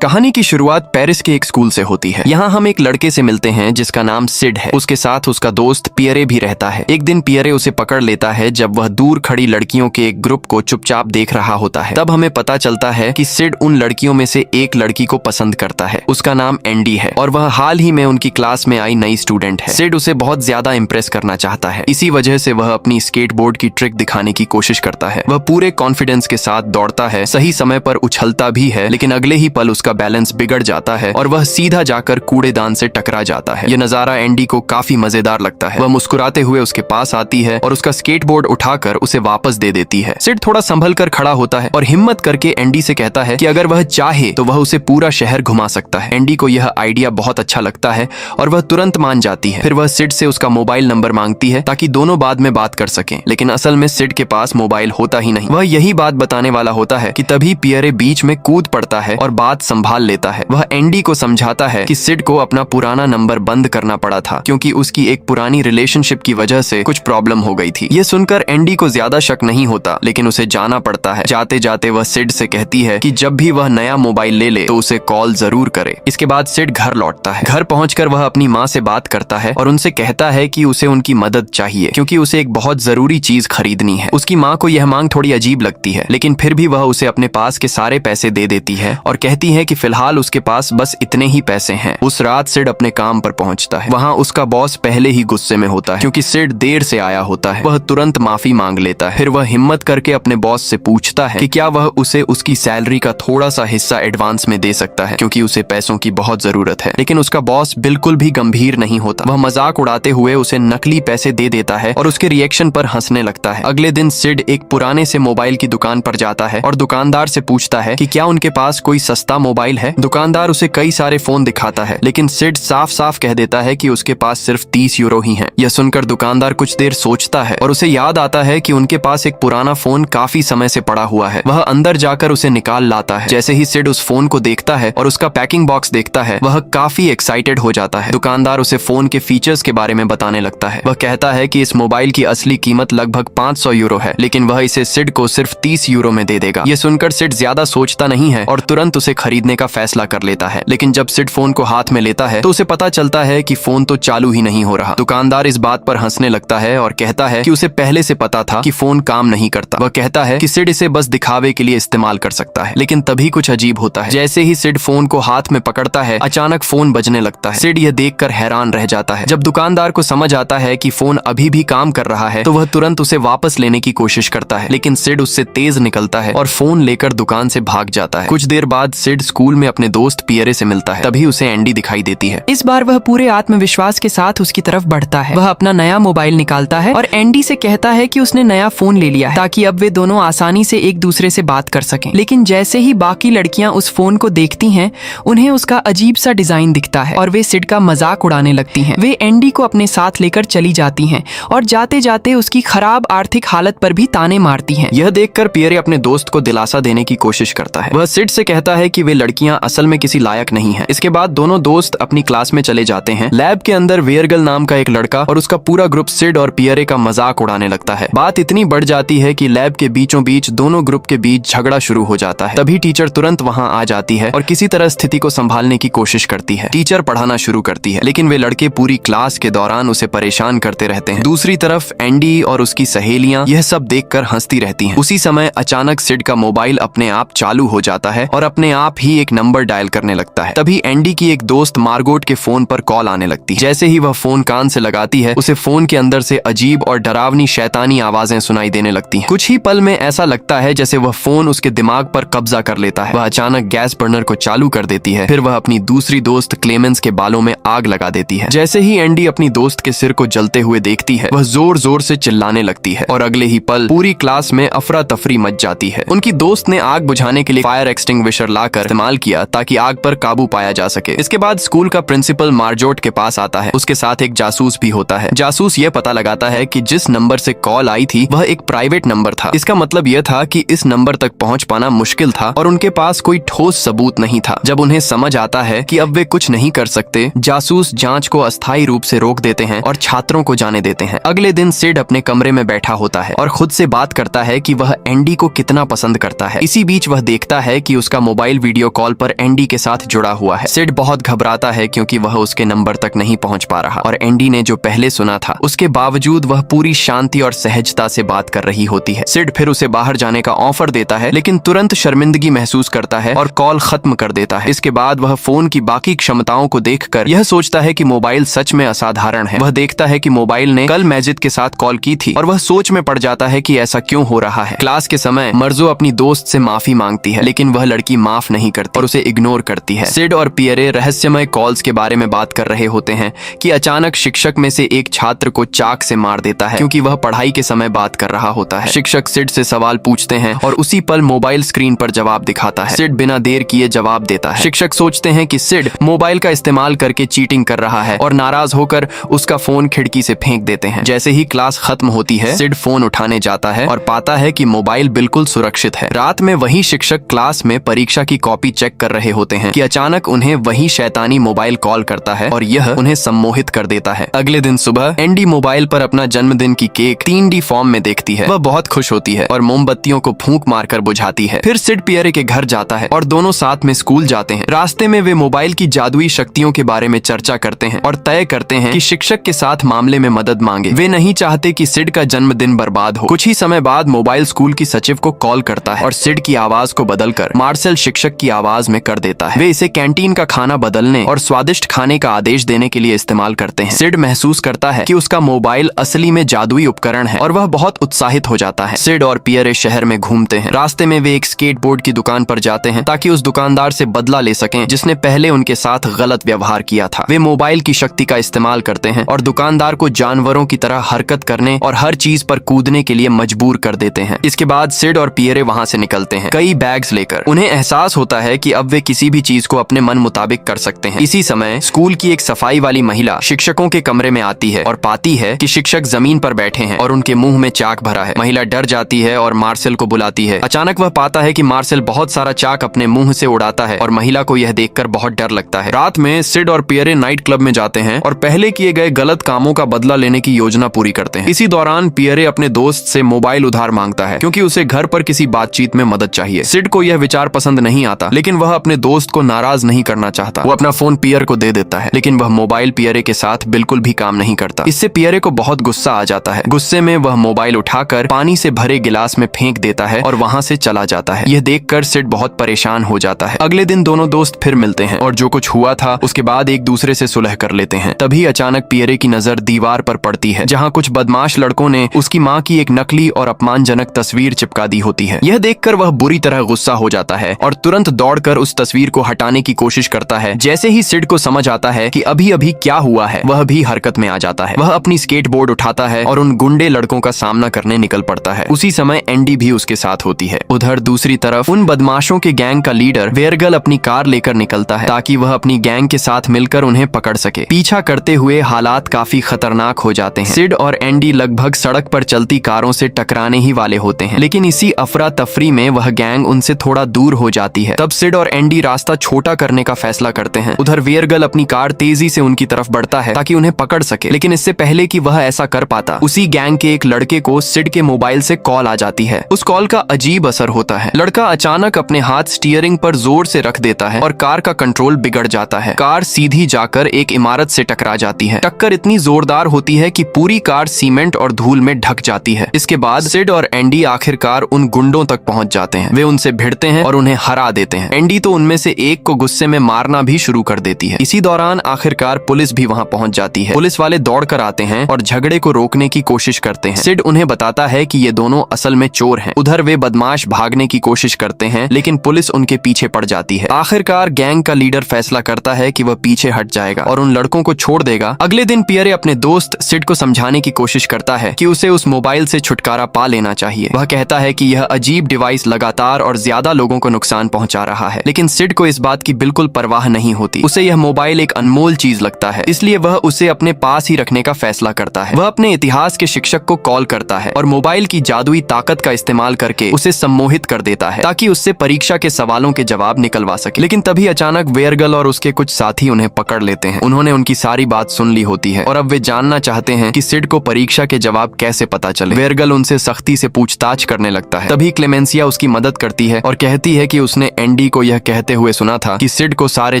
कहानी की शुरुआत पेरिस के एक स्कूल से होती है। यहाँ हम एक लड़के से मिलते हैं जिसका नाम सिड है। उसके साथ उसका दोस्त पियरे भी रहता है। एक दिन पियरे उसे पकड़ लेता है जब वह दूर खड़ी लड़कियों के एक ग्रुप को चुपचाप देख रहा होता है। तब हमें पता चलता है कि सिड उन लड़कियों में से एक लड़की को पसंद करता है। उसका नाम एंडी है और वह हाल ही में उनकी क्लास में आई नई स्टूडेंट है। सिड उसे बहुत ज्यादा इम्प्रेस करना चाहता है। इसी वजह से वह अपनी स्केटबोर्ड की ट्रिक दिखाने की कोशिश करता है। वह पूरे कॉन्फिडेंस के साथ दौड़ता है, सही समय पर उछलता भी है, लेकिन अगले ही पल उसका बैलेंस बिगड़ जाता है और वह सीधा जाकर कूड़ेदान से टकरा जाता है। यह नजारा एंडी को काफी मजेदार लगता है। वह मुस्कुराते हुए उसके पास आती है और उसका स्केटबोर्ड उठाकर उसे वापस दे देती है। सिड थोड़ा संभल कर खड़ा होता है और हिम्मत करके एंडी से कहता है कि अगर वह चाहे तो वह उसे पूरा शहर घुमा सकता है। एंडी को यह आइडिया बहुत अच्छा लगता है और वह तुरंत मान जाती है। फिर वह सिड से उसका मोबाइल नंबर मांगती है ताकि दोनों बाद में बात कर सकें, लेकिन असल में सिड के पास मोबाइल होता ही नहीं। वह यही बात बताने वाला होता है कि तभी पियरे बीच में कूद पड़ता है और बात संभाल लेता है। वह एंडी को समझाता है कि सिड को अपना पुराना नंबर बंद करना पड़ा था क्योंकि उसकी एक पुरानी रिलेशनशिप की वजह से कुछ प्रॉब्लम हो गई थी। यह सुनकर एंडी को ज्यादा शक नहीं होता, लेकिन उसे जाना पड़ता है। जाते जाते वह सिड से कहती है कि जब भी वह नया मोबाइल ले ले तो उसे कॉल जरूर करे। इसके बाद सिड घर लौटता है। घर पहुंचकर वह अपनी माँ से बात करता है और उनसे कहता है कि उसे उनकी मदद चाहिए क्योंकि उसे एक बहुत जरूरी चीज खरीदनी है। उसकी माँ को यह मांग थोड़ी अजीब लगती है, लेकिन फिर भी वह उसे अपने पास के सारे पैसे दे देती है और कहती है कि फिलहाल उसके पास बस इतने ही पैसे हैं। उस रात सिड अपने काम पर पहुंचता है। वहां उसका बॉस पहले ही गुस्से में होता है क्योंकि सिड देर से आया होता है। वह तुरंत माफी मांग लेता है। फिर वह हिम्मत करके अपने बॉस से पूछता है कि क्या वह उसे उसकी सैलरी का थोड़ा सा हिस्सा एडवांस में दे सकता है क्योंकि उसे पैसों की बहुत जरूरत है। लेकिन उसका बॉस बिल्कुल भी गंभीर नहीं होता। वह मजाक उड़ाते हुए उसे नकली पैसे दे देता है और उसके रिएक्शन पर हंसने लगता है। अगले दिन सिड एक पुराने से मोबाइल की दुकान पर जाता है और दुकानदार से पूछता है कि क्या उनके पास कोई सस्ता मोबाइल है। दुकानदार उसे कई सारे फोन दिखाता है, लेकिन सिड साफ साफ कह देता है कि उसके पास सिर्फ 30 यूरो ही हैं। यह सुनकर दुकानदार कुछ देर सोचता है और उसे याद आता है कि उनके पास एक पुराना फोन काफी समय से पड़ा हुआ है। वह अंदर जाकर उसे निकाल लाता है। जैसे ही सिड उस फोन को देखता है और उसका पैकिंग बॉक्स देखता है, वह काफी एक्साइटेड हो जाता है। दुकानदार उसे फोन के फीचर्स के बारे में बताने लगता है। वह कहता है कि इस मोबाइल की असली कीमत लगभग 500 यूरो है, लेकिन वह इसे सिड को सिर्फ 30 यूरो में दे देगा। यह सुनकर सिड ज्यादा सोचता नहीं है और तुरंत उसे खरीदने का फैसला कर लेता है। लेकिन जब सिड फोन को हाथ में लेता है तो उसे पता चलता है कि फोन तो चालू ही नहीं हो रहा। दुकानदार इस बात पर हंसने लगता है और कहता है कि उसे पहले से पता था कि फोन काम नहीं करता। वह कहता है कि सिड इसे बस दिखावे के लिए इस्तेमाल कर सकता है। लेकिन तभी कुछ अजीब होता है। जैसे ही सिड फोन को हाथ में पकड़ता है, अचानक फोन बजने लगता है। सिड यह देखकर हैरान रह जाता है। जब दुकानदार को समझ आता है कि फोन अभी भी काम कर रहा है तो वह तुरंत उसे वापस लेने की कोशिश करता है, लेकिन सिड उससे तेज निकलता है और फोन लेकर दुकान से भाग जाता है। कुछ देर बाद सिड स्कूल में अपने दोस्त पियरे से मिलता है। तभी उसे एंडी दिखाई देती है। इस बार वह पूरे आत्मविश्वास के साथ उसकी तरफ बढ़ता है। वह अपना नया मोबाइल निकालता है और एंडी से कहता है कि उसने नया फोन ले लिया है ताकि अब वे दोनों आसानी से एक दूसरे से बात कर सकें। लेकिन जैसे ही बाकी लड़कियां उस फोन को देखती हैं, उन्हें उसका अजीब सा डिजाइन दिखता है और वे सिड का मजाक उड़ाने लगती हैं। वे एंडी को अपने साथ लेकर चली जाती हैं और जाते जाते उसकी खराब आर्थिक हालत पर भी ताने मारती हैं। यह देखकर पियरे अपने दोस्त को दिलासा देने की कोशिश करता है। वह सिड से कहता है कि वे लड़कियां असल में किसी लायक नहीं हैं। इसके बाद दोनों दोस्त अपनी क्लास में चले जाते हैं। लैब के अंदर वेयरगल नाम का एक लड़का और उसका पूरा ग्रुप सिड और पियरे का मजाक उड़ाने लगता है। बात इतनी बढ़ जाती है कि लैब के बीचों बीच दोनों ग्रुप के बीच झगड़ा शुरू हो जाता है। तभी टीचर तुरंत वहां आ जाती है और किसी तरह स्थिति को संभालने की कोशिश करती है। टीचर पढ़ाना शुरू करती है, लेकिन वे लड़के पूरी क्लास के दौरान उसे परेशान करते रहते हैं। दूसरी तरफ एंडी और उसकी सहेलियां यह सब देखकर हंसती रहती हैं। उसी समय अचानक सिड का मोबाइल अपने आप चालू हो जाता है और अपने आप ही एक नंबर डायल करने लगता है। तभी एंडी की एक दोस्त मार्गोट के फोन पर कॉल आने लगती है। जैसे ही वह फोन कान से लगाती है, उसे फोन के अंदर से अजीब और डरावनी शैतानी आवाजें सुनाई देने लगती हैं। कुछ ही पल में ऐसा लगता है जैसे वह फोन उसके दिमाग पर कब्जा कर लेता है। वह अचानक गैस बर्नर को चालू कर देती है। फिर वह अपनी दूसरी दोस्त क्लेमेंस के बालों में आग लगा देती है। जैसे ही एंडी अपनी दोस्त के सिर को जलते हुए देखती है, वह जोर जोर से चिल्लाने लगती है और अगले ही पल पूरी क्लास में अफरा तफरी मच जाती है। उनकी दोस्त ने आग बुझाने के लिए फायर एक्सटिंग्विशर लाकर इस्तेमाल किया ताकि आग पर काबू पाया जा सके। इसके बाद स्कूल का प्रिंसिपल मार्जोट के पास आता है। उसके साथ एक जासूस भी होता है। जासूस यह पता लगाता है कि जिस नंबर से कॉल आई थी वह एक प्राइवेट नंबर था। इसका मतलब यह था कि इस नंबर तक पहुंच पाना मुश्किल था और उनके पास कोई ठोस सबूत नहीं था। जब उन्हें समझ आता है कि अब वे कुछ नहीं कर सकते, जासूस जांच को अस्थायी रूप से रोक देते हैं और छात्रों को जाने देते हैं। अगले दिन सिड अपने कमरे में बैठा होता है और खुद से बात करता है कि वह एंडी को कितना पसंद करता है। इसी बीच वह देखता है कि उसका मोबाइल वीडियो कॉल पर एंडी के साथ जुड़ा हुआ है। सिड बहुत घबराता है क्योंकि वह उसके नंबर तक नहीं पहुंच पा रहा और एंडी ने जो पहले सुना था उसके बावजूद वह पूरी शांति और सहजता से बात कर रही होती है। सिड फिर उसे बाहर जाने का ऑफर देता है लेकिन तुरंत शर्मिंदगी महसूस करता है और कॉल खत्म कर देता है। इसके बाद वह फोन की बाकी क्षमताओं को देखकर यह सोचता है कि मोबाइल सच में असाधारण है। वह देखता है कि मोबाइल ने कल मैजिद के साथ कॉल की थी और वह सोच में पड़ जाता है कि ऐसा क्यों हो रहा है। क्लास के समय मर्जो अपनी दोस्त से माफी मांगती है लेकिन वह लड़की माफ नहीं करती और उसे इग्नोर करती है। सिड और पियरे रहस्यमय कॉल्स के बारे में बात कर रहे होते हैं कि अचानक शिक्षक में से एक छात्र को चाक से मार देता है क्योंकि वह पढ़ाई के समय बात कर रहा होता है। शिक्षक सिड से सवाल पूछते हैं और उसी पल मोबाइल स्क्रीन पर जवाब दिखाता है। सिड बिना देर किए जवाब देता है। शिक्षक सोचते हैं कि सिड मोबाइल का इस्तेमाल करके चीटिंग कर रहा है और नाराज होकर उसका फोन खिड़की से फेंक देते हैं। जैसे ही क्लास खत्म होती है सिड फोन उठाने जाता है और पाता है कि मोबाइल बिल्कुल सुरक्षित है। रात में वही शिक्षक क्लास में परीक्षा की कॉपी चेक कर रहे होते हैं कि अचानक उन्हें वही शैतानी मोबाइल कॉल करता है और यह उन्हें सम्मोहित कर देता है। अगले दिन सुबह एंडी मोबाइल पर अपना जन्मदिन की केक 3D फॉर्म में देखती है। वह बहुत खुश होती है और मोमबत्तियों को फूंक मारकर बुझाती है। फिर सिड पियरे के घर जाता है और दोनों साथ में स्कूल जाते हैं। रास्ते में वे मोबाइल की जादुई शक्तियों के बारे में चर्चा करते हैं और तय करते हैं कि शिक्षक के साथ मामले में मदद मांगे। वे नहीं चाहते कि सिड का जन्मदिन बर्बाद हो। कुछ ही समय बाद मोबाइल स्कूल की सचिव को कॉल करता है और सिड की आवाज को बदलकर मार्सेल शिक्षक की आवाज में कर देता है। वे इसे कैंटीन का खाना बदलने और स्वादिष्ट खाने का आदेश देने के लिए इस्तेमाल करते हैं। सिड महसूस करता है कि उसका मोबाइल असली में जादुई उपकरण है और वह बहुत उत्साहित हो जाता है। सिड और पियरे शहर में घूमते हैं। रास्ते में वे एक स्केटबोर्ड की दुकान पर जाते हैं ताकि उस दुकानदार से बदला ले सकें जिसने पहले उनके साथ गलत व्यवहार किया था। वे मोबाइल की शक्ति का इस्तेमाल करते हैं और दुकानदार को जानवरों की तरह हरकत करने और हर चीज पर कूदने के लिए मजबूर कर देते हैं। इसके बाद सिड और पियरे वहां से निकलते हैं कई बैग्स लेकर। उन्हें एहसास होता है कि अब वे किसी भी चीज को अपने मन मुताबिक कर सकते हैं। इसी समय स्कूल की एक सफाई वाली महिला शिक्षकों के कमरे में आती है और पाती है कि शिक्षक जमीन पर बैठे हैं और उनके मुंह में चाक भरा है। महिला डर जाती है और मार्सेल को बुलाती है। अचानक वह पाता है कि मार्सेल बहुत सारा चाक अपने मुंह से उड़ाता है और महिला को यह देखकर बहुत डर लगता है। रात में सिड और पियरे नाइट क्लब में जाते हैं और पहले किए गए गलत कामों का बदला लेने की योजना पूरी करते हैं। इसी दौरान पियरे अपने दोस्त से मोबाइल उधार मांगता है क्योंकि उसे घर पर किसी बातचीत में मदद चाहिए। सिड को यह विचार पसंद नहीं आता लेकिन वह अपने दोस्त को नाराज नहीं करना चाहता। वो अपना फोन पियर को दे देता है लेकिन वह मोबाइल पियरे के साथ बिल्कुल भी काम नहीं करता। इससे पियरे को बहुत गुस्सा आ जाता है। गुस्से में वह मोबाइल उठाकर पानी से भरे गिलास में फेंक देता है और वहां से चला जाता है। यह देखकर सिड बहुत परेशान हो जाता है। अगले दिन दोनों दोस्त फिर मिलते हैं और जो कुछ हुआ था उसके बाद एक दूसरे से सुलह कर लेते हैं। तभी अचानक पियरे की नजर दीवार पर पड़ती है जहां कुछ बदमाश लड़कों ने उसकी मां की एक नकली और अपमानजनक तस्वीर चिपका दी होती है। यह देखकर वह बुरी तरह गुस्सा हो जाता है और तुरंत दौड़कर उस तस्वीर को हटाने की कोशिश करता है। जैसे ही सिड को समझ आता है कि अभी अभी क्या हुआ है वह भी हरकत में आ जाता है। वह अपनी स्केटबोर्ड उठाता है और उन गुंडे लड़कों का सामना करने निकल पड़ता है। उसी समय एंडी भी उसके साथ होती है। उधर दूसरी तरफ उन बदमाशों के गैंग का लीडर वेरगल अपनी कार लेकर निकलता है ताकि वह अपनी गैंग के साथ मिलकर उन्हें पकड़ सके। पीछा करते हुए हालात काफी खतरनाक हो जाते हैं। सिड और एंडी लगभग सड़क पर चलती कारों से टकराने ही वाले होते हैं लेकिन इसी अफरा तफरी में वह गैंग उनसे थोड़ा दूर हो जाती है। तब सिड और एंडी रास्ता छोटा करने का फैसला करते हैं। उधर वेरगल अपनी कार तेजी से उनकी तरफ बढ़ता है ताकि उन्हें पकड़ सके लेकिन इससे पहले कि वह ऐसा कर पाता उसी गैंग के एक लड़के को सिड के मोबाइल से कॉल आ जाती है। उस कॉल का अजीब असर होता है। लड़का अचानक अपने हाथ स्टीयरिंग पर जोर से रख देता है और कार का कंट्रोल बिगड़ जाता है। कार सीधी जाकर एक इमारत से टकरा जाती है। टक्कर इतनी जोरदार होती है कि पूरी कार सीमेंट और धूल में ढक जाती है। इसके बाद सिड और एंडी आखिरकार उन गुंडों तक पहुंच जाते हैं। वे उनसे भिड़ते हैं और उन्हें हरा देते हैं। एंडी तो उनमें से एक को गुस्से में मारना भी शुरू कर देती है। इसी दौरान आखिरकार पुलिस भी वहां पहुंच जाती है। पुलिस वाले दौड़कर आते हैं और झगड़े को रोकने की कोशिश करते हैं। सिड उन्हें बताता है कि ये दोनों असल में चोर हैं। उधर वे बदमाश भागने की कोशिश करते हैं लेकिन पुलिस उनके पीछे पड़ जाती है। आखिरकार गैंग का लीडर फैसला करता है कि वह पीछे हट जाएगा और उन लड़कों को छोड़ देगा। अगले दिन पियरे अपने दोस्त सिड को समझाने की कोशिश करता है कि उसे उस मोबाइल से छुटकारा पा लेना चाहिए। वह कहता है कि यह अजीब डिवाइस लगातार और ज्यादा लोगों को नुकसान पहुंचा रहा है लेकिन सिड को इस बात की बिल्कुल परवाह नहीं होती। उसे यह मोबाइल एक अनमोल चीज लगता है इसलिए वह उसे अपने पास ही रखने का फैसला करता है। वह अपने इतिहास के शिक्षक को कॉल करता है और मोबाइल की जादुई ताकत का इस्तेमाल करके उसे सम्मोहित कर देता है ताकि उससे परीक्षा के सवालों के जवाब निकलवा सके। लेकिन तभी अचानक वेरगल और उसके कुछ साथी उन्हें पकड़ लेते हैं। उन्होंने उनकी सारी बात सुन ली होती है और अब वे जानना चाहते हैं कि सिड को परीक्षा के जवाब कैसे पता चले। वेरगल उनसे सख्ती से पूछताछ करने लगता है। तभी क्लेमेंसिया उसकी मदद करती है और कहती है कि उसने एंडी एंडी को यह कहते हुए सुना था कि सिड को सारे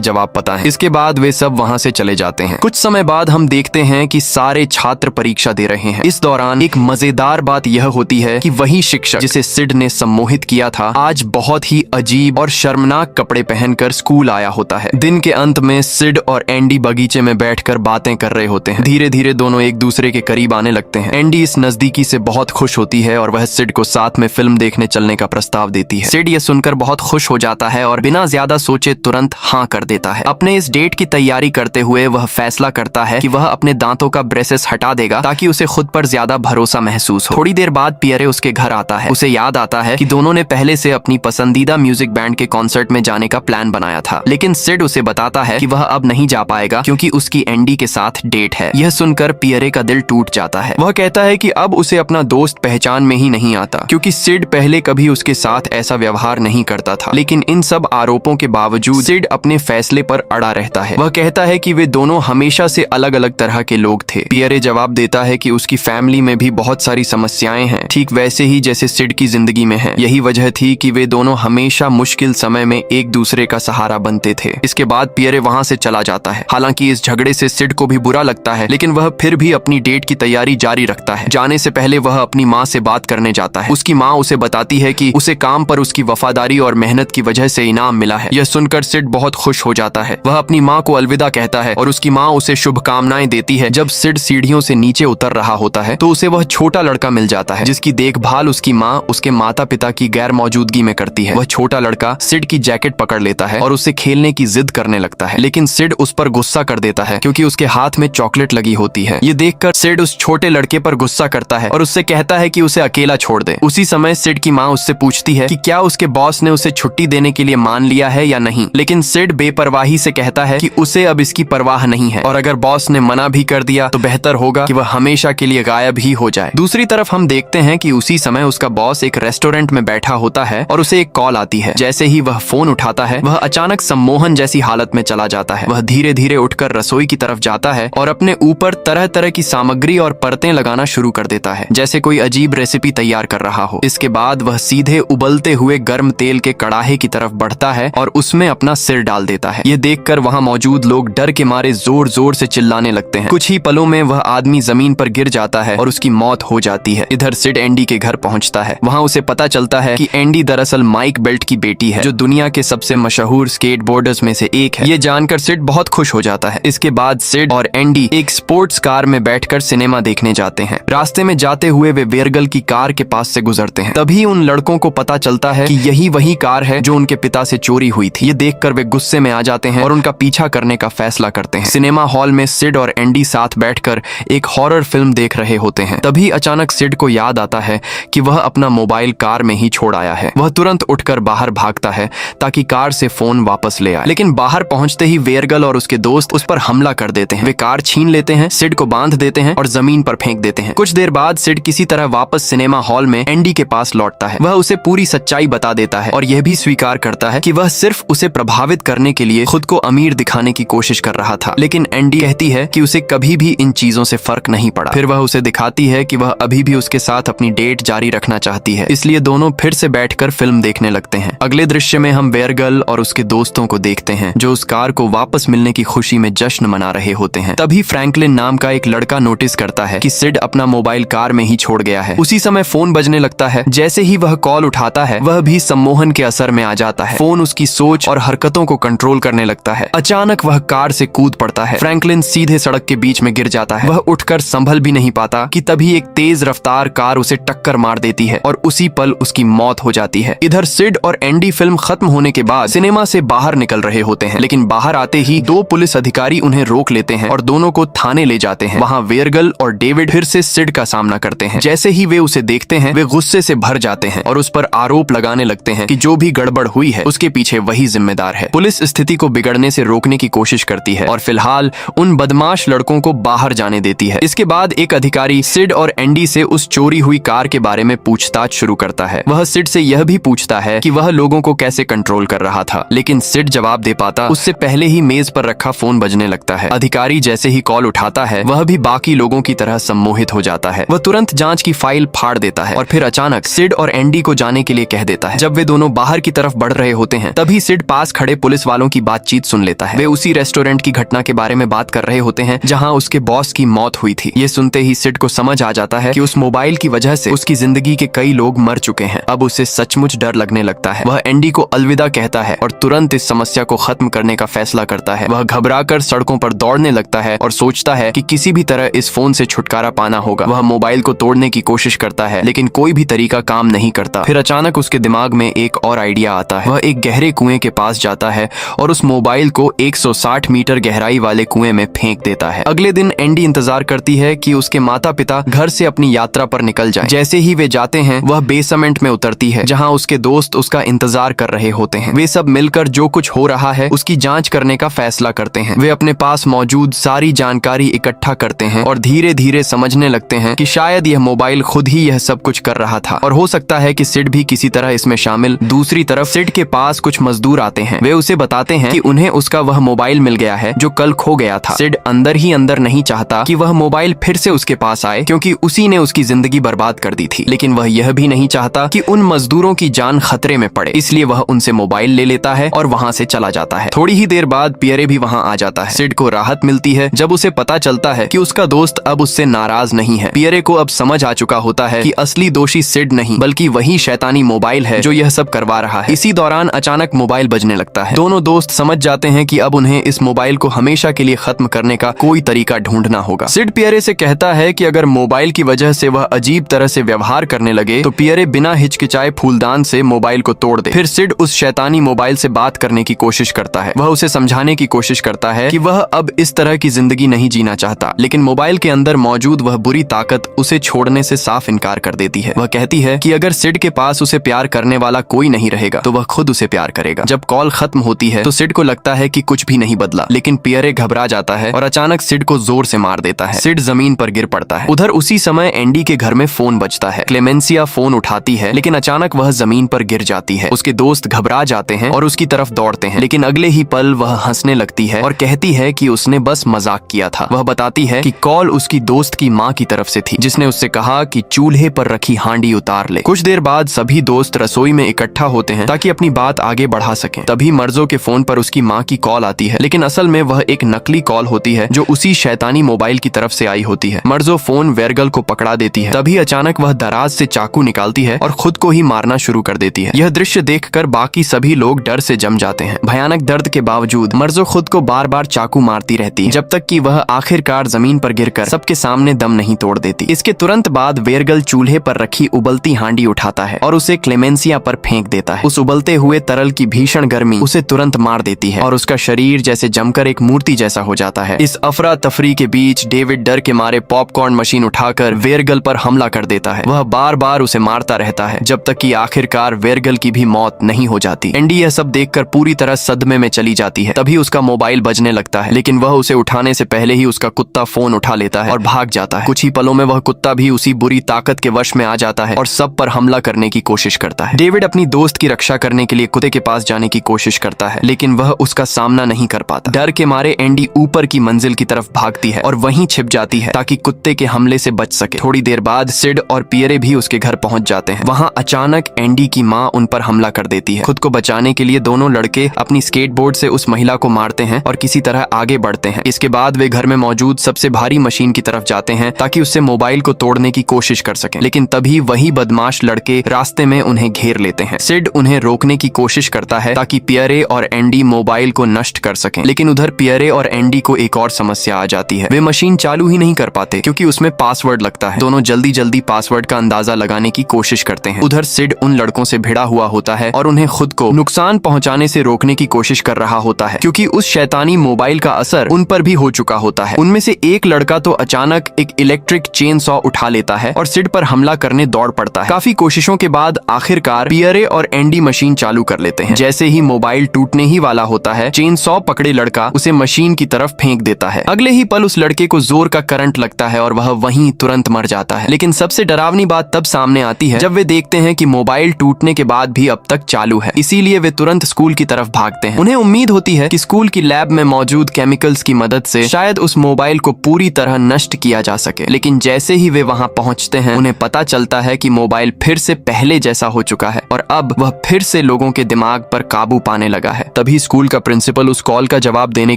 जवाब पता हैं। इसके बाद वे सब वहां से चले जाते हैं। कुछ समय बाद हम देखते हैं कि सारे छात्र परीक्षा दे रहे हैं। इस दौरान एक मजेदार बात यह होती है कि वही शिक्षक जिसे सिड ने सम्मोहित किया था आज बहुत ही अजीब और शर्मनाक कपड़े पहनकर स्कूल आया होता है। दिन के अंत में सिड और एंडी बगीचे में बैठकर बातें कर रहे होते हैं। धीरे धीरे दोनों एक दूसरे के करीब आने लगते हैं। एंडी इस नजदीकी से बहुत खुश होती है और वह सिड को साथ में फिल्म देखने चलने का प्रस्ताव देती है। सिड यह सुनकर बहुत खुश हो जाता है और बिना ज्यादा सोचे तुरंत हाँ कर देता है। अपने इस डेट की तैयारी करते हुए वह फैसला करता है कि वह अपने दांतों का ब्रेसेस हटा देगा ताकि उसे खुद पर ज्यादा भरोसा महसूस हो। थोड़ी देर बाद पियरे उसके घर आता है। उसे याद आता है कि दोनों ने पहले से अपनी पसंदीदा म्यूजिक बैंड के कॉन्सर्ट में जाने का प्लान बनाया था, लेकिन सिड उसे बताता है कि वह अब नहीं जा पाएगा क्योंकि उसकी एंडी के साथ डेट है। यह सुनकर पियरे का दिल टूट जाता है। वह कहता है कि अब उसे अपना दोस्त पहचान में ही नहीं आता क्योंकि सिड पहले कभी उसके साथ ऐसा व्यवहार नहीं करता था। लेकिन इन सब आरोपों के बावजूद सिड अपने फैसले पर अड़ा रहता है। वह कहता है कि वे दोनों हमेशा से अलग अलग तरह के लोग थे। पियरे जवाब देता है कि उसकी फैमिली में भी बहुत सारी समस्याएं हैं, ठीक वैसे ही जैसे सिड की जिंदगी में है। यही वजह थी कि वे दोनों हमेशा मुश्किल समय में एक दूसरे का सहारा बनते थे। इसके बाद पियरे वहां से चला जाता है। हालांकि इस झगड़े से सिड को भी बुरा लगता है, लेकिन वह फिर भी अपनी डेट की तैयारी जारी रखता है। जाने से पहले वह अपनी माँ से बात करने जाता है। उसकी माँ उसे बताती है कि उसे काम पर उसकी वफादारी और मेहनत की वजह से इनाम मिला है। यह सुनकर सिड बहुत खुश हो जाता है। वह अपनी माँ को अलविदा कहता है और उसकी माँ उसे शुभकामनाएं देती है। जब सिड सीढ़ियों से नीचे उतर रहा होता है तो उसे वह छोटा लड़का मिल जाता है जिसकी देखभाल उसकी माँ उसके माता पिता की गैर मौजूदगी में करती है। वह छोटा लड़का सिड की जैकेट पकड़ लेता है और उससे खेलने की जिद करने लगता है, लेकिन सिड उस पर गुस्सा कर देता है क्योंकि उसके हाथ में चॉकलेट लगी होती है। ये देखकर सिड उस छोटे लड़के पर गुस्सा करता है और उससे कहता है कि उसे अकेला छोड़ दे। उसी समय सिड की माँ उससे पूछती है कि क्या उसके बॉस ने उसे छुट्टी देने के लिए मान लिया है या नहीं, लेकिन सिड बेपरवाही से कहता है कि उसे अब इसकी परवाह नहीं है और अगर बॉस ने मना भी कर दिया तो बेहतर होगा कि वह हमेशा के लिए गायब ही हो जाए। दूसरी तरफ हम देखते हैं कि उसी समय उसका बॉस एक रेस्टोरेंट में बैठा होता है और उसे एक कॉल आती है। जैसे ही वह फोन उठाता है वह अचानक सम्मोहन जैसी हालत में चला जाता है। वह धीरे धीरे उठकर रसोई की तरफ जाता है और अपने ऊपर तरह तरह की सामग्री और परतें लगाना शुरू कर देता है जैसे कोई अजीब रेसिपी तैयार कर रहा हो। इसके बाद वह सीधे उबलते हुए गर्म तेल के कड़ाहे की तरफ बढ़ता है और उसमें अपना सिर डाल देता है। ये देखकर वहां मौजूद लोग डर के मारे जोर जोर से चिल्लाने लगते हैं। कुछ ही पलों में वह आदमी जमीन पर गिर जाता है और उसकी मौत हो जाती है। इधर सिड एंडी के घर पहुंचता है। वहां उसे पता चलता है कि एंडी दरअसल माइक बेल्ट की बेटी है जो दुनिया के सबसे मशहूर स्केटबोर्डर्स में से एक है। ये जानकर सिड बहुत खुश हो जाता है। इसके बाद सिड और एंडी एक स्पोर्ट्स कार में बैठकर सिनेमा देखने जाते हैं। रास्ते में जाते हुए वे वेरगल की कार के पास से गुजरते हैं। तभी उन लड़कों को पता चलता है कि यही वही कार है जो उनके पिता से चोरी हुई थी। ये देखकर वे गुस्से में आ जाते हैं और उनका पीछा करने का फैसला करते हैं। सिनेमा हॉल में सिड और एंडी साथ बैठकर एक हॉरर फिल्म देख रहे होते हैं। तभी अचानक सिड को याद आता है कि वह अपना मोबाइल कार में ही छोड़ आया है। वह तुरंत उठकर बाहर भागता है ताकि कार से फोन वापस ले आए, लेकिन बाहर पहुंचते ही वेरगल और उसके दोस्त उस पर हमला कर देते हैं। वे कार छीन लेते हैं, सिड को बांध देते हैं और जमीन पर फेंक देते हैं। कुछ देर बाद सिड किसी तरह वापस सिनेमा हॉल में एंडी के पास लौटता है। वह उसे पूरी सच्चाई बता देता है और यह भी स्वीकार करता है कि वह सिर्फ उसे प्रभावित करने के लिए खुद को अमीर दिखाने की कोशिश कर रहा था। लेकिन एंडी कहती है कि उसे कभी भी इन चीजों से फर्क नहीं पड़ा। फिर वह उसे दिखाती है कि वह अभी भी उसके साथ अपनी डेट जारी रखना चाहती है, इसलिए दोनों फिर से बैठकर फिल्म देखने लगते हैं। अगले दृश्य में हम वेरगल और उसके दोस्तों को देखते हैं जो उस कार को वापस मिलने की खुशी में जश्न मना रहे होते हैं। तभी फ्रैंकलिन नाम का एक लड़का नोटिस करता है कि सिड अपना मोबाइल कार में ही छोड़ गया है। उसी समय फोन बजने लगता है। जैसे ही वह कॉल उठाता है वह भी सम्मोहन के असर में आ जाता है। फोन उसकी सोच और हरकतों को कंट्रोल करने लगता है। अचानक वह कार से कूद पड़ता है। फ्रैंकलिन सीधे सड़क के बीच में गिर जाता है। वह उठकर संभल भी नहीं पाता कि तभी एक तेज रफ्तार कार उसे टक्कर मार देती है और उसी पल उसकी मौत हो जाती है। इधर सिड और एंडी फिल्म खत्म होने के बाद सिनेमा से बाहर निकल रहे होते हैं, लेकिन बाहर आते ही दो पुलिस अधिकारी उन्हें रोक लेते हैं और दोनों को थाने ले जाते हैं। वहां वेरगल और डेविड फिर से सिड का सामना करते हैं। जैसे ही वे उसे देखते हैं वे गुस्से से भर जाते हैं और उस पर आरोप लगाने लगते हैं कि जो भी गड़बड़ हुई है उसके पीछे वही जिम्मेदार है। पुलिस स्थिति को बिगड़ने से रोकने की कोशिश करती है और फिलहाल उन बदमाश लड़कों को बाहर जाने देती है। इसके बाद एक अधिकारी सिड और एंडी से उस चोरी हुई कार के बारे में पूछताछ शुरू करता है। वह सिड से यह भी पूछता है कि वह लोगों को कैसे कंट्रोल कर रहा था, लेकिन सिड जवाब दे पाता उससे पहले ही मेज पर रखा फोन बजने लगता है। अधिकारी जैसे ही कॉल उठाता है वह भी बाकी लोगों की तरह सम्मोहित हो जाता है। वह तुरंत जांच की फाइल फाड़ देता है और फिर अचानक सिड और एंडी को जाने के लिए कह देता है। जब वे दोनों बाहर की तरफ बढ़ बढ़ रहे होते हैं तभी सिड पास खड़े पुलिस वालों की बातचीत सुन लेता है। वे उसी रेस्टोरेंट की घटना के बारे में बात कर रहे होते हैं जहां उसके बॉस की मौत हुई थी। ये सुनते ही सिड को समझ आ जाता है कि उस मोबाइल की वजह से उसकी जिंदगी के कई लोग मर चुके हैं। अब उसे सचमुच डर लगने लगता है। वह एंडी को अलविदा कहता है और तुरंत इस समस्या को खत्म करने का फैसला करता है। वह घबराकर सड़कों पर दौड़ने लगता है और सोचता है कि किसी भी तरह इस फोन से छुटकारा पाना होगा। वह मोबाइल को तोड़ने की कोशिश करता है लेकिन कोई भी तरीका काम नहीं करता। फिर अचानक उसके दिमाग में एक और आइडिया आता है। वह एक गहरे कुएं के पास जाता है और उस मोबाइल को 160 मीटर गहराई वाले कुएं में फेंक देता है। अगले दिन एंडी इंतजार करती है कि उसके माता पिता घर से अपनी यात्रा पर निकल जाएं। जैसे ही वे जाते हैं वह बेसमेंट में उतरती है जहां उसके दोस्त उसका इंतजार कर रहे होते हैं। वे सब मिलकर जो कुछ हो रहा है उसकी जांच करने का फैसला करते हैं। वे अपने पास मौजूद सारी जानकारी इकट्ठा करते हैं और धीरे धीरे समझने लगते हैं कि शायद यह मोबाइल खुद ही यह सब कुछ कर रहा था और हो सकता है कि सिड भी किसी तरह इसमें शामिल। दूसरी तरफ सिड के पास कुछ मजदूर आते हैं। वे उसे बताते हैं कि उन्हें उसका वह मोबाइल मिल गया है जो कल खो गया था। सिड अंदर ही अंदर नहीं चाहता कि वह मोबाइल फिर से उसके पास आए क्योंकि उसी ने उसकी जिंदगी बर्बाद कर दी थी, लेकिन वह यह भी नहीं चाहता कि उन मजदूरों की जान खतरे में पड़े। इसलिए वह उनसे मोबाइल ले लेता है और वहां से चला जाता है। थोड़ी ही देर बाद पियरे भी वहां आ जाता है। सिड को राहत मिलती है जब उसे पता चलता है कि उसका दोस्त अब उससे नाराज नहीं है। पियरे को अब समझ आ चुका होता है कि असली दोषी सिड नहीं बल्कि वही शैतानी मोबाइल है जो यह सब करवा रहा है। इसी दौरान अचानक मोबाइल बजने लगता है। दोनों दोस्त समझ जाते हैं कि अब उन्हें इस मोबाइल को हमेशा के लिए खत्म करने का कोई तरीका ढूंढना होगा। सिड पियरे से कहता है कि अगर मोबाइल की वजह से वह अजीब तरह से व्यवहार करने लगे तो पियरे बिना हिचकिचाए फूलदान से मोबाइल को तोड़ दे। फिर सिड उस शैतानी मोबाइल से बात करने की कोशिश करता है। वह उसे समझाने की कोशिश करता है कि वह अब इस तरह की जिंदगी नहीं जीना चाहता, लेकिन मोबाइल के अंदर मौजूद वह बुरी ताकत उसे छोड़ने से साफ इनकार कर देती है। वह कहती है कि अगर सिड के पास उसे प्यार करने वाला कोई नहीं रहेगा तो वह खुद उसे प्यार करेगा। जब कॉल खत्म होती है तो सिड को लगता है कि कुछ भी नहीं बदला, लेकिन पियरे घबरा जाता है और अचानक सिड को जोर से मार देता है। सिड जमीन पर गिर पड़ता है। उधर उसी समय एंडी के घर में फोन बजता है। क्लेमेंसिया फोन उठाती है लेकिन अचानक वह जमीन पर गिर जाती है। उसके दोस्त घबरा जाते हैं और उसकी तरफ दौड़ते हैं, लेकिन अगले ही पल वह हंसने लगती है और कहती है कि उसने बस मजाक किया था। वह बताती है कि कॉल उसकी दोस्त की माँ की तरफ से थी जिसने उससे कहा कि चूल्हे पर रखी हांडी उतार ले। कुछ देर बाद सभी दोस्त रसोई में इकट्ठा होते हैं ताकि अपनी बात आगे बढ़ा सकें। तभी मर्जो के फोन पर उसकी माँ की कॉल आती है, लेकिन असल में वह एक नकली कॉल होती है जो उसी शैतानी मोबाइल की तरफ से आई होती है। मर्जो फोन वेरगल को पकड़ा देती है। तभी अचानक वह दराज से चाकू निकालती है और खुद को ही मारना शुरू कर देती है। यह दृश्य देखकर बाकी सभी लोग डर से जम जाते हैं। भयानक दर्द के बावजूद मर्जो खुद को बार बार चाकू मारती रहती है जब तक कि वह आखिरकार जमीन पर गिरकर सबके सामने दम नहीं तोड़ देती। इसके तुरंत बाद वेरगल चूल्हे पर रखी उबलती हांडी उठाता है और उसे क्लेमेंसिया पर फेंक देता है। उस उबलते हुए तरल की भीषण गर्मी उसे तुरंत मार देती है और उसका शरीर जैसे जमकर एक मूर्ति जैसा हो जाता है। इस अफरा तफरी के बीच डेविड डर के मारे पॉपकॉर्न मशीन उठाकर वेरगल पर हमला कर देता है। वह बार बार उसे मारता रहता है जब तक कि आखिरकार वेरगल की भी मौत नहीं हो जाती। एंडी यह सब देखकर पूरी तरह सदमे में चली जाती है। तभी उसका मोबाइल बजने लगता है, लेकिन वह उसे उठाने से पहले ही उसका कुत्ता फोन उठा लेता है और भाग जाता है। कुछ ही पलों में वह कुत्ता भी उसी बुरी ताकत के वश में आ जाता है और सब पर हमला करने की कोशिश करता है। डेविड अपनी दोस्त की रक्षा करने के लिए कुत्ते के पास जाने की कोशिश करता है, लेकिन वह उसका सामना नहीं कर पाता। डर के मारे एंडी ऊपर की मंजिल की तरफ भागती है और वहीं छिप जाती है ताकि कुत्ते के हमले से बच सके। थोड़ी देर बाद सिड और पियरे भी उसके घर पहुंच जाते हैं। वहां अचानक एंडी की मां उन पर हमला कर देती है। खुद को बचाने के लिए दोनों लड़के अपनी स्केटबोर्ड से उस महिला को मारते हैं और किसी तरह आगे बढ़ते हैं। इसके बाद वे घर में मौजूद सबसे भारी मशीन की तरफ जाते हैं ताकि उससे मोबाइल को तोड़ने की कोशिश कर सकें, लेकिन तभी वही बदमाश लड़के रास्ते में उन्हें घेर लेते हैं। सिड उन्हें रोकने की कोशिश करता है ताकि पियरे और एंडी मोबाइल को नष्ट कर सकें, लेकिन उधर पियरे और एंडी को एक और समस्या आ जाती है। वे मशीन चालू ही नहीं कर पाते क्योंकि उसमें पासवर्ड लगता है। दोनों जल्दी जल्दी पासवर्ड का अंदाजा लगाने की कोशिश करते हैं। उधर सिड उन लड़कों से भिड़ा हुआ होता है और उन्हें खुद को नुकसान पहुंचाने से रोकने की कोशिश कर रहा होता है क्योंकि उस शैतानी मोबाइल का असर उन पर भी हो चुका होता है। उनमें से एक लड़का तो अचानक एक इलेक्ट्रिक चेन सॉ उठा लेता है और सिड पर हमला करने दौड़ पड़ता है। काफी कोशिशों के बाद आखिरकार पियरे और एंडी मशीन चालू कर लेते हैं। जैसे ही मोबाइल टूटने ही वाला होता है, चेन सॉ पकड़े लड़का उसे मशीन की तरफ फेंक देता है। अगले ही पल उस लड़के को जोर का करंट लगता है और वह वहीं तुरंत मर जाता है। लेकिन सबसे डरावनी बात तब सामने आती है जब वे देखते हैं कि मोबाइल टूटने के बाद भी अब तक चालू है। इसीलिए वे तुरंत स्कूल की तरफ भागते हैं। उन्हें उम्मीद होती है कि स्कूल की लैब में मौजूद केमिकल्स की मदद से शायद उस मोबाइल को पूरी तरह नष्ट किया जा सके, लेकिन जैसे ही वे वहां पहुंचते हैं उन्हें पता चलता है कि मोबाइल फिर से पहले जैसा हो चुका है और अब वह फिर से से लोगों के दिमाग पर काबू पाने लगा है। तभी स्कूल का प्रिंसिपल उस कॉल का जवाब देने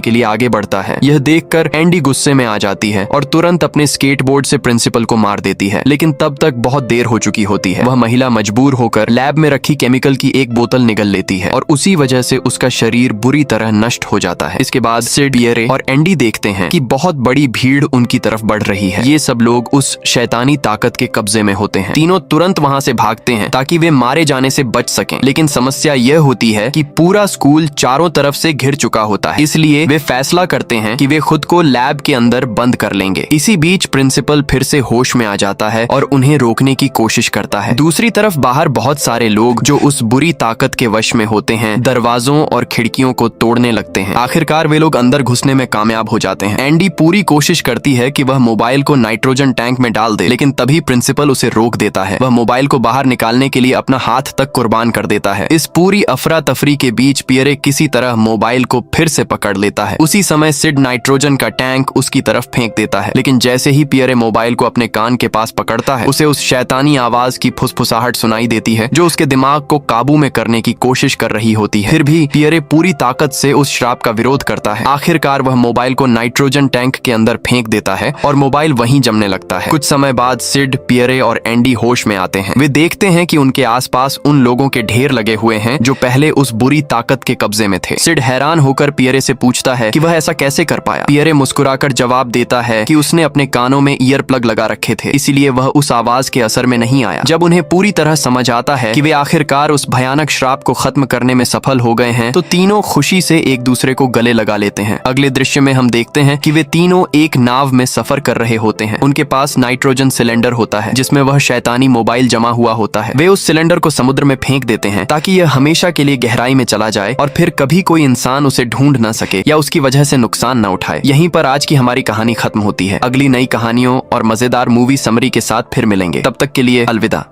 के लिए आगे बढ़ता है। यह देखकर एंडी गुस्से में आ जाती है और तुरंत अपने स्केटबोर्ड से प्रिंसिपल को मार देती है, लेकिन तब तक बहुत देर हो चुकी होती है। वह महिला मजबूर होकर लैब में रखी केमिकल की एक बोतल निगल लेती है और उसी वजह से उसका शरीर बुरी तरह नष्ट हो जाता है। इसके बाद सिड, पियरे और एंडी देखते हैं कि बहुत बड़ी भीड़ उनकी तरफ बढ़ रही है। ये सब लोग उस शैतानी ताकत के कब्जे में होते हैं। तीनों तुरंत वहां से भागते हैं ताकि वे मारे जाने से बच सकें, लेकिन समस्या यह होती है कि पूरा स्कूल चारों तरफ से घिर चुका होता है। इसलिए वे फैसला करते हैं कि वे खुद को लैब के अंदर बंद कर लेंगे। इसी बीच प्रिंसिपल फिर से होश में आ जाता है और उन्हें रोकने की कोशिश करता है। दूसरी तरफ बाहर बहुत सारे लोग जो उस बुरी ताकत के वश में होते हैं दरवाजों और खिड़कियों को तोड़ने लगते हैं। आखिरकार वे लोग अंदर घुसने में कामयाब हो जाते हैं। एंडी पूरी कोशिश करती है कि वह मोबाइल को नाइट्रोजन टैंक में डाल दे, लेकिन तभी प्रिंसिपल उसे रोक देता है। वह मोबाइल को बाहर निकालने के लिए अपना हाथ तक कुर्बान कर देता है। इस पूरी अफरा तफरी के बीच पियरे किसी तरह मोबाइल को फिर से पकड़ लेता है। उसी समय सिड नाइट्रोजन का टैंक उसकी तरफ फेंक देता है, लेकिन जैसे ही पियरे मोबाइल को अपने कान के पास पकड़ता है, उसे उस शैतानी आवाज की फुसफुसाहट सुनाई देती है जो उसके दिमाग को काबू में करने की कोशिश कर रही होती है। फिर भी पियरे पूरी ताकत से उस श्राप का विरोध करता है। आखिरकार वह मोबाइल को नाइट्रोजन टैंक के अंदर फेंक देता है और मोबाइल वहीं जमने लगता है। कुछ समय बाद सिड, पियरे और एंडी होश में आते हैं। वे देखते हैं कि उनके आसपास उन लोगों के ढेर लगे हुए हैं जो पहले उस बुरी ताकत के कब्जे में थे। सिड हैरान होकर पियरे से पूछता है कि वह ऐसा कैसे कर पाया। पियरे मुस्कुराकर जवाब देता है कि उसने अपने कानों में ईयर प्लग लगा रखे थे, इसीलिए वह उस आवाज के असर में नहीं आया। जब उन्हें पूरी तरह समझ आता है कि वे आखिरकार उस भयानक श्राप को खत्म करने में सफल हो गए हैं, तो तीनों खुशी से एक दूसरे को गले लगा लेते हैं। अगले दृश्य में हम देखते हैं कि वे तीनों एक नाव में सफर कर रहे होते हैं। उनके पास नाइट्रोजन सिलेंडर होता है जिसमें वह शैतानी मोबाइल जमा हुआ होता है। वे उस सिलेंडर को समुद्र में फेंक देते हैं ताकि यह हमेशा के लिए गहराई में चला जाए और फिर कभी कोई इंसान उसे ढूंढ न सके या उसकी वजह से नुकसान न उठाए। यहीं पर आज की हमारी कहानी खत्म होती है। अगली नई कहानियों और मजेदार मूवी समरी के साथ फिर मिलेंगे। तब तक के लिए अलविदा।